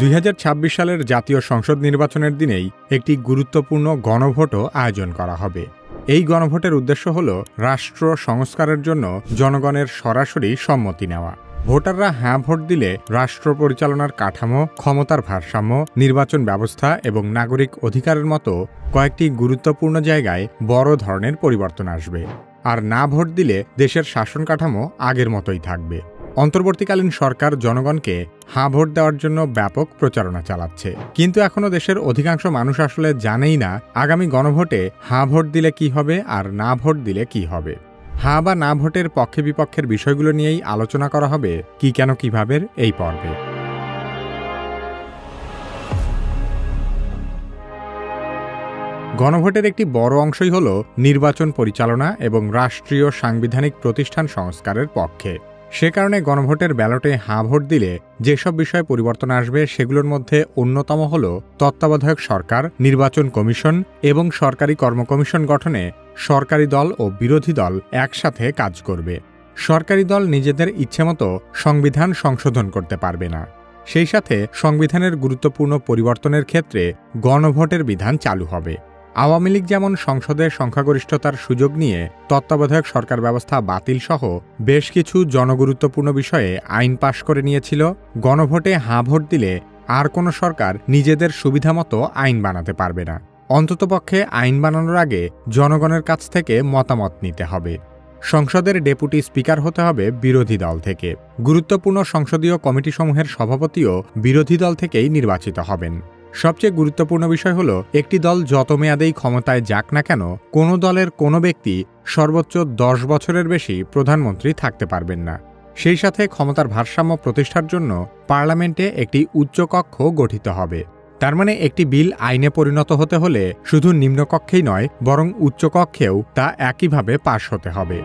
2026 সালের জাতীয় সংসদ নির্বাচনের দিনেই একটি গুরুত্বপূর্ণ গণভোটও আয়োজন করা হবে। এই গণভোটের উদ্দেশ্য হল রাষ্ট্র সংস্কারের জন্য জনগণের সরাসরি সম্মতি নেওয়া। ভোটাররা হ্যাঁ ভোট দিলে রাষ্ট্র পরিচালনার কাঠামো, ক্ষমতার ভারসাম্য, নির্বাচন ব্যবস্থা এবং নাগরিক অধিকারের মতো কয়েকটি গুরুত্বপূর্ণ জায়গায় বড় ধরনের পরিবর্তন আসবে। আর না ভোট দিলে দেশের শাসন কাঠামো আগের মতোই থাকবে। অন্তর্বর্তীকালীন সরকার জনগণকে হাঁ ভোট দেওয়ার জন্য ব্যাপক প্রচারণা চালাচ্ছে, কিন্তু এখনও দেশের অধিকাংশ মানুষ আসলে জানেই না আগামী গণভোটে হাঁ ভোট দিলে কি হবে আর না ভোট দিলে কি হবে। হাঁ বা না ভোটের পক্ষে বিপক্ষের বিষয়গুলো নিয়েই আলোচনা করা হবে কি কেন কিভাবে এই পর্বে। গণভোটের একটি বড় অংশই হল নির্বাচন পরিচালনা এবং রাষ্ট্রীয় সাংবিধানিক প্রতিষ্ঠান সংস্কারের পক্ষে। সে কারণে গণভোটের ব্যালটে হাঁ ভোট দিলে যেসব বিষয়ে পরিবর্তন আসবে সেগুলোর মধ্যে অন্যতম হল তত্ত্বাবধায়ক সরকার, নির্বাচন কমিশন এবং সরকারি কর্মকমিশন গঠনে সরকারি দল ও বিরোধী দল একসাথে কাজ করবে। সরকারি দল নিজেদের ইচ্ছেমতো সংবিধান সংশোধন করতে পারবে না। সেই সাথে সংবিধানের গুরুত্বপূর্ণ পরিবর্তনের ক্ষেত্রে গণভোটের বিধান চালু হবে। আওয়ামী লীগ যেমন সংসদে সংখ্যাগরিষ্ঠতার সুযোগ নিয়ে তত্ত্বাবধায়ক সরকার ব্যবস্থা বাতিল সহ বেশ কিছু জনগুরুত্বপূর্ণ বিষয়ে আইন পাশ করে নিয়েছিল, গণভোটে হাঁ ভোট দিলে আর কোনো সরকার নিজেদের সুবিধামতো আইন বানাতে পারবে না। অন্ততপক্ষে আইন বানানোর আগে জনগণের কাছ থেকে মতামত নিতে হবে। সংসদের ডেপুটি স্পিকার হতে হবে বিরোধী দল থেকে। গুরুত্বপূর্ণ সংসদীয় কমিটিসমূহের সভাপতিও বিরোধী দল থেকেই নির্বাচিত হবেন। সবচেয়ে গুরুত্বপূর্ণ বিষয় হল একটি দল যত মেয়াদেই ক্ষমতায় যাক না কেন, কোনো দলের কোনো ব্যক্তি সর্বোচ্চ 10 বছরের বেশি প্রধানমন্ত্রী থাকতে পারবেন না। সেই সাথে ক্ষমতার ভারসাম্য প্রতিষ্ঠার জন্য পার্লামেন্টে একটি উচ্চকক্ষ গঠিত হবে। তার মানে একটি বিল আইনে পরিণত হতে হলে শুধু নিম্নকক্ষেই নয়, বরং উচ্চকক্ষেও তা একইভাবে পাশ হতে হবে।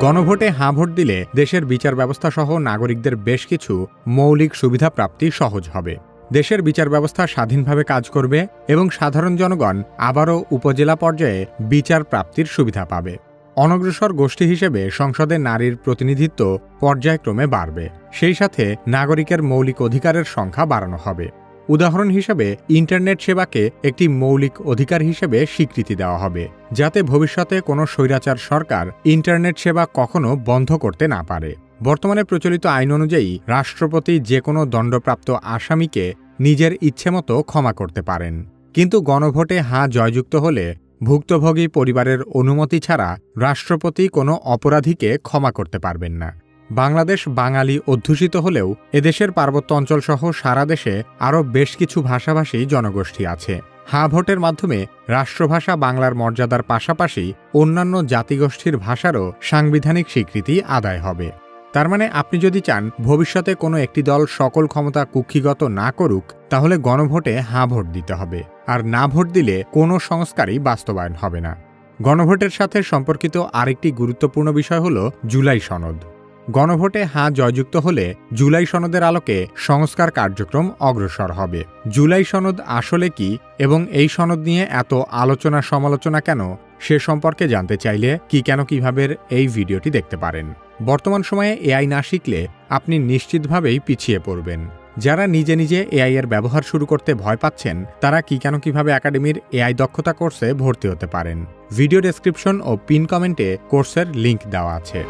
গণভোটে হাঁ ভোট দিলে দেশের বিচার ব্যবস্থা সহ নাগরিকদের বেশ কিছু মৌলিক সুবিধা প্রাপ্তি সহজ হবে। দেশের বিচার ব্যবস্থা স্বাধীনভাবে কাজ করবে এবং সাধারণ জনগণ আবারও উপজেলা পর্যায়ে বিচার প্রাপ্তির সুবিধা পাবে। অনগ্রসর গোষ্ঠী হিসেবে সংসদে নারীর প্রতিনিধিত্ব পর্যায়ক্রমে বাড়বে। সেই সাথে নাগরিকের মৌলিক অধিকারের সংখ্যা বাড়ানো হবে। উদাহরণ হিসেবে ইন্টারনেট সেবাকে একটি মৌলিক অধিকার হিসেবে স্বীকৃতি দেওয়া হবে, যাতে ভবিষ্যতে কোনো স্বৈরাচার সরকার ইন্টারনেট সেবা কখনো বন্ধ করতে না পারে। বর্তমানে প্রচলিত আইন অনুযায়ী রাষ্ট্রপতি যে কোনো দণ্ডপ্রাপ্ত আসামিকে নিজের ইচ্ছেমতো ক্ষমা করতে পারেন, কিন্তু গণভোটে হাঁ জয়যুক্ত হলে ভুক্তভোগী পরিবারের অনুমতি ছাড়া রাষ্ট্রপতি কোনো অপরাধীকে ক্ষমা করতে পারবেন না। বাংলাদেশ বাঙালি অধ্যুষিত হলেও এদেশের পার্বত্য অঞ্চলসহ সারা দেশে আরও বেশ কিছু ভাষাভাষী জনগোষ্ঠী আছে। হাঁ ভোটের মাধ্যমে রাষ্ট্রভাষা বাংলার মর্যাদার পাশাপাশি অন্যান্য জাতিগোষ্ঠীর ভাষারও সাংবিধানিক স্বীকৃতি আদায় হবে। তার মানে আপনি যদি চান ভবিষ্যতে কোনো একটি দল সকল ক্ষমতা কুক্ষিগত না করুক, তাহলে গণভোটে হাঁ ভোট দিতে হবে, আর না ভোট দিলে কোনো সংস্কারই বাস্তবায়ন হবে না। গণভোটের সাথে সম্পর্কিত আরেকটি গুরুত্বপূর্ণ বিষয় হল জুলাই সনদ। গণভোটে হাঁ জয়যুক্ত হলে জুলাই সনদের আলোকে সংস্কার কার্যক্রম অগ্রসর হবে। জুলাই সনদ আসলে কি এবং এই সনদ নিয়ে এত আলোচনা সমালোচনা কেন, সে সম্পর্কে জানতে চাইলে কি কেন কিভাবে এই ভিডিওটি দেখতে পারেন। বর্তমান সময়ে এআই না শিখলে আপনি নিশ্চিতভাবেই পিছিয়ে পড়বেন। যারা নিজে নিজে এআই এর ব্যবহার শুরু করতে ভয় পাচ্ছেন, তারা কি কেন কিভাবে একাডেমির এআই দক্ষতা কোর্সে ভর্তি হতে পারেন। ভিডিও ডেসক্রিপশন ও পিন কমেন্টে কোর্সের লিংক দেওয়া আছে।